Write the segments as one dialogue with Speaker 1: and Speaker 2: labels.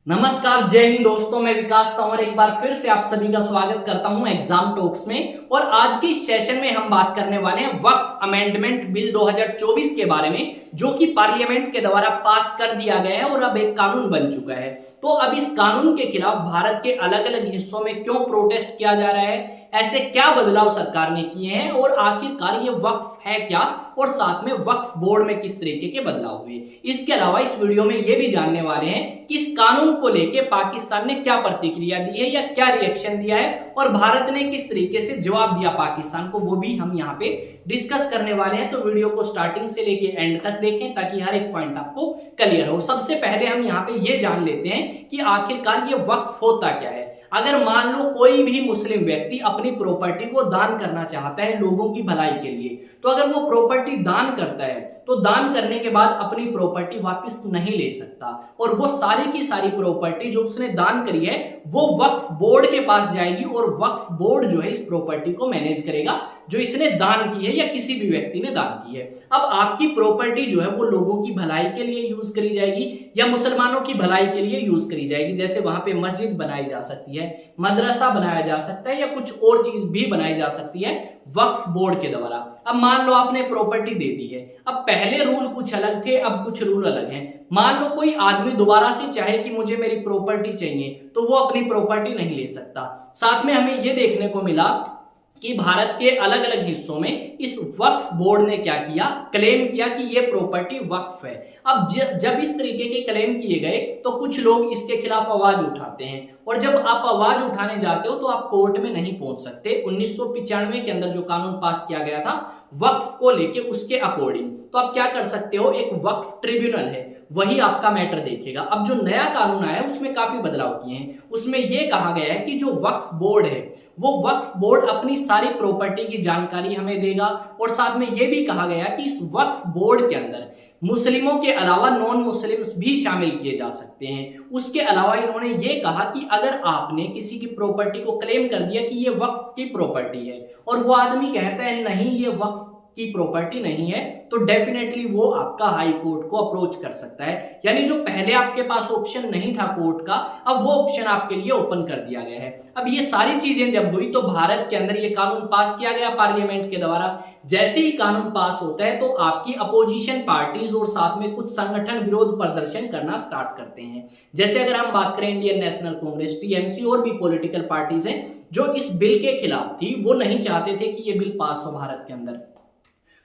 Speaker 1: नमस्कार, जय हिंद दोस्तों। मैं विकास तंवर एक बार फिर से आप सभी का स्वागत करता हूं एग्जाम टॉक्स में। और आज की इस सेशन में हम बात करने वाले हैं वक्फ अमेंडमेंट बिल 2024 के बारे में, जो कि पार्लियामेंट के द्वारा पास कर दिया गया है और अब एक कानून बन चुका है। तो अब इस कानून के खिलाफ भारत के अलग अलग हिस्सों में क्यों प्रोटेस्ट किया जा रहा है, ऐसे क्या बदलाव सरकार ने किए हैं और आखिरकार ये वक्फ है क्या, और साथ में वक्फ बोर्ड में किस तरीके के बदलाव हुए। इसके अलावा इस वीडियो में ये भी जानने वाले हैं कि इस कानून को लेके पाकिस्तान ने क्या प्रतिक्रिया दी है या क्या रिएक्शन दिया है और भारत ने किस तरीके से जवाब दिया पाकिस्तान को, वो भी हम यहाँ पे डिस्कस करने वाले हैं। तो वीडियो को स्टार्टिंग से लेके एंड तक देखें ताकि हर एक पॉइंट आपको क्लियर हो। सबसे पहले हम यहाँ पे ये जान लेते हैं कि आखिरकार ये वक्फ होता क्या है। अगर मान लो कोई भी मुस्लिम व्यक्ति अपनी प्रॉपर्टी को दान करना चाहता है लोगों की भलाई के लिए, तो अगर वो प्रॉपर्टी दान करता है तो दान करने के बाद अपनी प्रॉपर्टी वापस नहीं ले सकता, और वो सारी की सारी प्रॉपर्टी जो उसने दान करी है वो वक्फ बोर्ड के पास जाएगी और वक्फ बोर्ड जो है इस प्रॉपर्टी को मैनेज करेगा जो इसने दान की है या किसी भी व्यक्ति ने दान की है। अब आपकी प्रॉपर्टी जो है वो लोगों की भलाई के लिए यूज करी जाएगी या मुसलमानों की भलाई के लिए यूज करी जाएगी। जैसे वहां पे मस्जिद बनाई जा सकती है, मदरसा बनाया जा सकता है या कुछ और चीज भी बनाई जा सकती है वक्फ बोर्ड के द्वारा। अब मान लो आपने प्रॉपर्टी दे दी है, अब पहले रूल कुछ अलग थे, अब कुछ रूल अलग हैं। मान लो कोई आदमी दोबारा से चाहे कि मुझे मेरी प्रॉपर्टी चाहिए, तो वो अपनी प्रॉपर्टी नहीं ले सकता। साथ में हमें यह देखने को मिला कि भारत के अलग अलग हिस्सों में इस वक्फ बोर्ड ने क्या किया, क्लेम किया कि ये प्रॉपर्टी वक्फ है। अब जब इस तरीके के क्लेम किए गए तो कुछ लोग इसके खिलाफ आवाज उठाते हैं, और जब आप आवाज उठाने जाते हो तो आप कोर्ट में नहीं पहुंच सकते। 1995 के अंदर जो कानून पास किया गया था वक्फ को लेके, उसके अकॉर्डिंग तो आप क्या कर सकते हो, एक वक्फ ट्रिब्यूनल है वही आपका मैटर देखेगा। अब जो नया कानून आया है उसमें काफी बदलाव किए हैं। उसमें यह कहा गया है कि जो वक्फ बोर्ड है वो वक्फ बोर्ड अपनी सारी प्रॉपर्टी की जानकारी हमें देगा, और साथ में यह भी कहा गया कि इस वक्फ बोर्ड के अंदर मुस्लिमों के अलावा नॉन मुस्लिम्स भी शामिल किए जा सकते हैं। उसके अलावा इन्होंने ये कहा कि अगर आपने किसी की प्रॉपर्टी को क्लेम कर दिया कि ये वक्फ की प्रॉपर्टी है और वो आदमी कहता है नहीं ये वक्फ की प्रॉपर्टी नहीं है, तो डेफिनेटली वो आपका हाई कोर्ट को अप्रोच कर सकता है। यानी जो पहले आपके पास ऑप्शन नहीं था कोर्ट का, अब वो ऑप्शन आपके लिए ओपन कर दिया गया है। अब ये सारी चीजें जब हुई तो भारत के अंदर ये कानून पास किया गया पार्लियामेंट के द्वारा। जैसे ही कानून पास होता है तो आपकी अपोजिशन पार्टीज और साथ में कुछ संगठन विरोध प्रदर्शन करना स्टार्ट करते हैं। जैसे अगर हम बात करें इंडियन नेशनल कांग्रेस, टीएमसी और भी पॉलिटिकल पार्टीज हैं जो इस बिल के खिलाफ थी, वो नहीं चाहते थे कि ये बिल पास हो भारत के अंदर।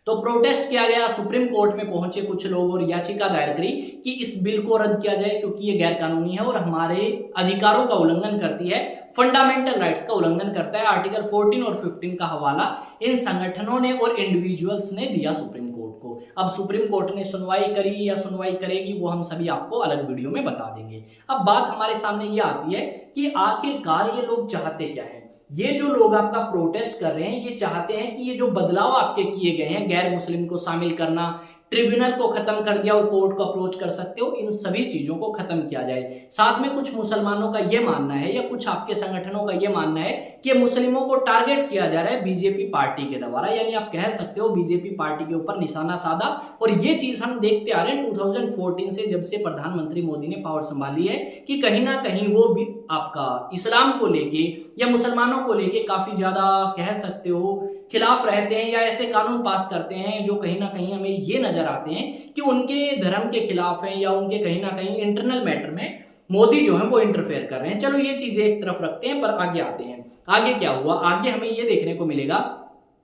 Speaker 1: तो प्रोटेस्ट किया गया, सुप्रीम कोर्ट में पहुंचे कुछ लोग और याचिका दायर करी कि इस बिल को रद्द किया जाए क्योंकि ये गैर कानूनी है और हमारे अधिकारों का उल्लंघन करती है, फंडामेंटल राइट्स का उल्लंघन करता है। आर्टिकल 14 और 15 का हवाला इन संगठनों ने और इंडिविजुअल्स ने दिया सुप्रीम कोर्ट को। अब सुप्रीम कोर्ट ने सुनवाई करी या सुनवाई करेगी वो हम सभी आपको अलग वीडियो में बता देंगे। अब बात हमारे सामने ये आती है कि आखिरकार ये लोग चाहते क्या है। ये जो लोग आपका प्रोटेस्ट कर रहे हैं ये चाहते हैं कि ये जो बदलाव आपके किए गए हैं, गैर मुस्लिम को शामिल करना, ट्रिब्यूनल को खत्म कर दिया और कोर्ट को अप्रोच कर सकते हो, इन सभी चीजों को खत्म किया जाए। साथ में कुछ मुसलमानों का यह मानना है या कुछ आपके संगठनों का यह मानना है कि मुस्लिमों को टारगेट किया जा रहा है बीजेपी पार्टी के द्वारा, यानी आप कह सकते हो बीजेपी पार्टी के ऊपर निशाना साधा। और ये चीज हम देखते आ रहे हैं 2014 से, जब से प्रधानमंत्री मोदी ने पावर संभाली है, कि कहीं ना कहीं वो भी आपका इस्लाम को लेके या मुसलमानों को लेके काफी ज्यादा कह सकते हो खिलाफ रहते हैं, या ऐसे कानून पास करते हैं जो कहीं ना कहीं हमें ये नजर आते हैं कि उनके धर्म के खिलाफ हैं या उनके कहीं ना कहीं इंटरनल मैटर में मोदी जो है वो इंटरफेयर कर रहे हैं। चलो ये चीजें एक तरफ रखते हैं, पर आगे आते हैं। आगे क्या हुआ, आगे हमें ये देखने को मिलेगा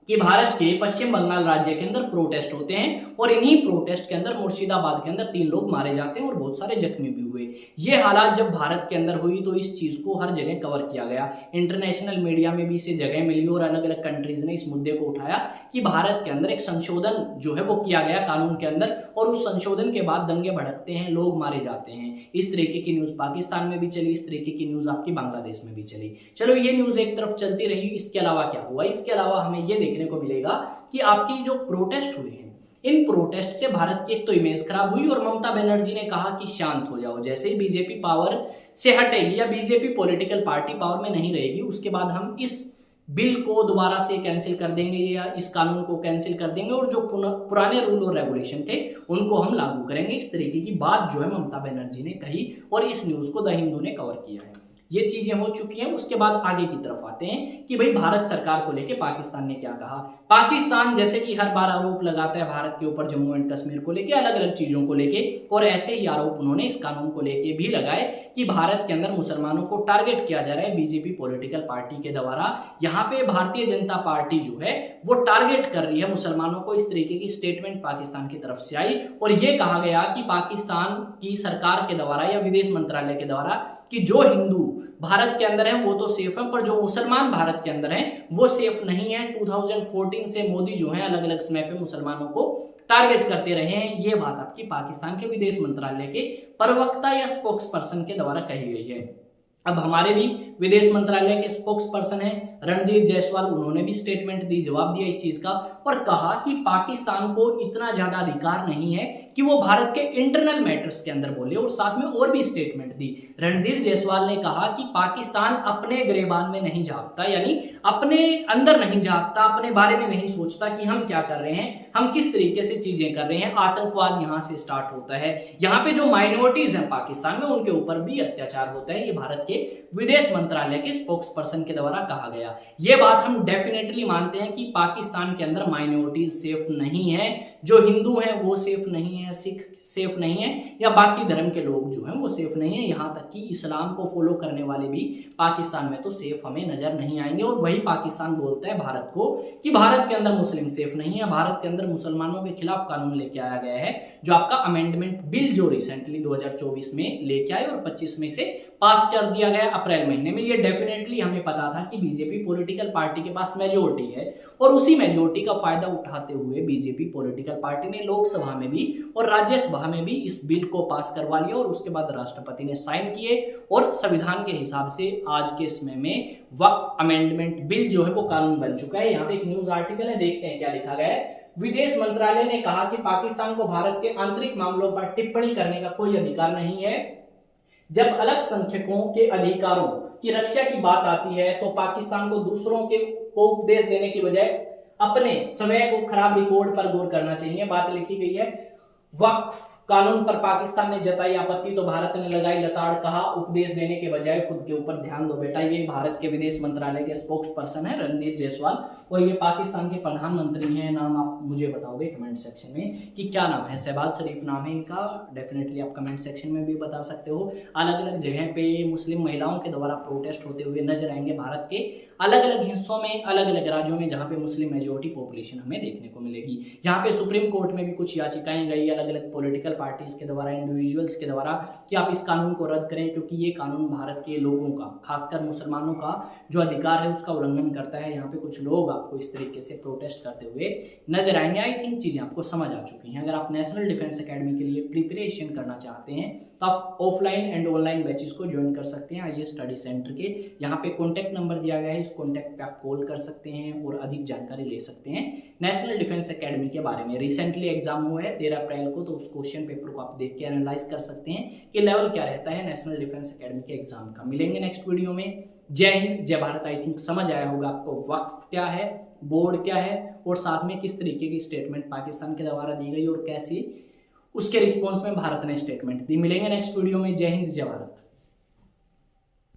Speaker 1: कि भारत के पश्चिम बंगाल राज्य के अंदर प्रोटेस्ट होते हैं और इन्हीं प्रोटेस्ट के अंदर मुर्शिदाबाद के अंदर 3 लोग मारे जाते हैं और बहुत सारे जख्मी भी हुए। ये हालात जब भारत के अंदर हुई तो इस चीज को हर जगह कवर किया गया, इंटरनेशनल मीडिया में भी इसे जगह मिली और अलग अलग कंट्रीज ने इस मुद्दे को उठाया कि भारत के अंदर एक संशोधन जो है वो किया गया कानून के अंदर, और उस संशोधन के बाद दंगे भड़कते हैं, लोग मारे जाते हैं। इस तरीके की न्यूज पाकिस्तान में भी चली, इस तरीके की न्यूज आपकी बांग्लादेश में भी चली। चलो ये न्यूज एक तरफ चलती रही। इसके अलावा क्या हुआ, इसके अलावा हमें ये देखने को मिलेगा कि आपकी जो प्रोटेस्ट हुए हैं, इन प्रोटेस्ट से भारत की एक तो इमेज खराब हुई और ममता बनर्जी ने कहा कि शांत हो जाओ। जैसे ही बीजेपी पावर से हटेगी या बीजेपी पॉलिटिकल पार्टी पावर में नहीं रहेगी, उसके बाद हम इस बिल को दोबारा से कैंसिल कर देंगे या इस कानून को कैंसिल कर देंगे और जो पुराने रूल और रेगुलेशन थे उनको हम लागू करेंगे। इस तरीके की बात जो है ममता बनर्जी ने कही और इस न्यूज को द हिंदू ने कवर किया है। ये चीजें हो चुकी हैं। उसके बाद आगे की तरफ आते हैं कि भाई भारत सरकार को लेके पाकिस्तान ने क्या कहा। पाकिस्तान जैसे कि हर बार आरोप लगाता है भारत के ऊपर जम्मू एंड कश्मीर को लेके, अलग अलग चीजों को लेके, और ऐसे ही आरोप उन्होंने इस कानून को लेके भी लगाए कि भारत के अंदर मुसलमानों को टारगेट किया जा रहा है बीजेपी पॉलिटिकल पार्टी के द्वारा। यहाँ पे भारतीय जनता पार्टी जो है वो टारगेट कर रही है मुसलमानों को। इस तरीके की स्टेटमेंट पाकिस्तान की तरफ से आई और ये कहा गया कि पाकिस्तान की सरकार के द्वारा या विदेश मंत्रालय के द्वारा कि जो हिंदू भारत के अंदर है वो तो सेफ है, पर जो मुसलमान भारत के अंदर हैं वो सेफ नहीं है। 2014 से मोदी जो है अलग अलग समय पे मुसलमानों को टारगेट करते रहे हैं। ये बात आपकी पाकिस्तान के विदेश मंत्रालय के प्रवक्ता या स्पोक्स पर्सन के द्वारा कही गई है। अब हमारे भी विदेश मंत्रालय के स्पोक्स पर्सन हैं रणधीर जायसवाल, उन्होंने भी स्टेटमेंट दी, जवाब दिया इस चीज का और कहा कि पाकिस्तान को इतना ज्यादा अधिकार नहीं है कि वो भारत के इंटरनल मैटर्स के अंदर बोले। और साथ में और भी स्टेटमेंट दी। रणधीर जायसवाल ने कहा कि पाकिस्तान अपने गिरेबान में नहीं झांकता, यानी अपने अंदर नहीं झांकता, अपने बारे में नहीं सोचता कि हम क्या कर रहे हैं, हम किस तरीके से चीजें कर रहे हैं। आतंकवाद यहाँ से स्टार्ट होता है, यहाँ पे जो माइनॉरिटीज हैं पाकिस्तान में उनके ऊपर भी अत्याचार होता है। ये भारत के विदेश मंत्रालय के स्पोक्स पर्सन के द्वारा कहा गया। ये बात हम डेफिनेटली मानते हैं कि पाकिस्तान के अंदर माइनॉरिटीज सेफ नहीं है, जो हिंदू हैं वो सेफ नहीं है, सिख सेफ नहीं है, या बाकी धर्म के लोग जो हैं वो सेफ नहीं है। यहाँ तक कि इस्लाम को फॉलो करने वाले भी पाकिस्तान में तो सेफ हमें नजर नहीं आएंगे। और वही पाकिस्तान बोलता है भारत को कि भारत के अंदर मुस्लिम सेफ नहीं है, भारत के अंदर मुसलमानों के खिलाफ कानून लेके आया गया है, जो आपका अमेंडमेंट बिल जो रिसेंटली 2024 में लेके आए और 25 में से पास कर दिया गया अप्रैल महीने में। ये डेफिनेटली हमें पता था कि बीजेपी पॉलिटिकल पार्टी के पास मेजोरिटी है और उसी मेजोरिटी का फायदा उठाते हुए बीजेपी पॉलिटिकल पार्टी ने लोकसभा में भी और राज्यसभा में भी इस बिल को पास करवा लिया और उसके बाद राष्ट्रपति ने साइन किए और संविधान के हिसाब से आज के समय में वक्फ अमेंडमेंट बिल जो है वो कानून बन चुका है। यहाँ पे एक न्यूज आर्टिकल है, देखते हैं क्या लिखा गया है। विदेश मंत्रालय ने कहा कि पाकिस्तान को भारत के आंतरिक मामलों पर टिप्पणी करने का कोई अधिकार नहीं है। जब अल्पसंख्यकों के अधिकारों की रक्षा की बात आती है तो पाकिस्तान को दूसरों को उपदेश देने की बजाय अपने स्वयं को खराब रिकॉर्ड पर गौर करना चाहिए। बात लिखी गई है। वक्फ कानून पर पाकिस्तान ने जताई आपत्ति तो भारत ने लगाई लताड़, कहा उपदेश देने के बजाय खुद के ऊपर ध्यान दो बेटा। ये भारत के विदेश मंत्रालय के स्पोक्स पर्सन है रणधीर जायसवाल और ये पाकिस्तान के प्रधानमंत्री हैं। नाम आप मुझे बताओगे कमेंट सेक्शन में कि क्या नाम है। शहबाज शरीफ नाम है इनका, डेफिनेटली आप कमेंट सेक्शन में भी बता सकते हो। अलग अलग जगह पे मुस्लिम महिलाओं के द्वारा प्रोटेस्ट होते हुए नजर आएंगे भारत के अलग अलग हिस्सों में, अलग अलग राज्यों में, जहां पे मुस्लिम मेजोरिटी पॉपुलेशन हमें देखने को मिलेगी। यहाँ पे सुप्रीम कोर्ट में भी कुछ याचिकाएं गई अलग अलग पॉलिटिकल पार्टीज के द्वारा, इंडिविजुअल्स के द्वारा कि आप इस कानून को रद्द करें क्योंकि ये कानून भारत के लोगों का, खासकर मुसलमानों का जो अधिकार है उसका उल्लंघन करता है। यहाँ पे कुछ लोग आपको इस तरीके से प्रोटेस्ट करते हुए नजर आएंगे। आई थिंक चीजें आपको समझ आ चुकी हैं। अगर आप नेशनल डिफेंस एकेडमी के लिए प्रिपरेशन करना चाहते हैं तो आप ऑफलाइन एंड ऑनलाइन बैचेस को ज्वाइन कर सकते हैं आईएएस स्टडी सेंटर के। यहाँ पे कॉन्टैक्ट नंबर दिया गया है, इस कॉन्टैक्ट पे आप कॉल कर सकते हैं और अधिक जानकारी ले सकते हैं नेशनल डिफेंस एकेडमी के बारे में। रिसेंटली एग्जाम हुआ है 13 अप्रैल को, तो उस क्वेश्चन पेपर को आप देख के एनालाइज कर सकते हैं कि लेवल क्या रहता है नेशनल डिफेंस एकेडमी के एग्जाम का। मिलेंगे नेक्स्ट वीडियो में। जय हिंद, जय भारत। आई थिंक समझ आया होगा आपको वक्फ क्या है, बोर्ड क्या है और साथ में किस तरीके की स्टेटमेंट पाकिस्तान के द्वारा दी गई और कैसी उसके रिस्पॉन्स में भारत ने स्टेटमेंट दी। मिलेंगे नेक्स्ट वीडियो में। जय हिंद, जय भारत।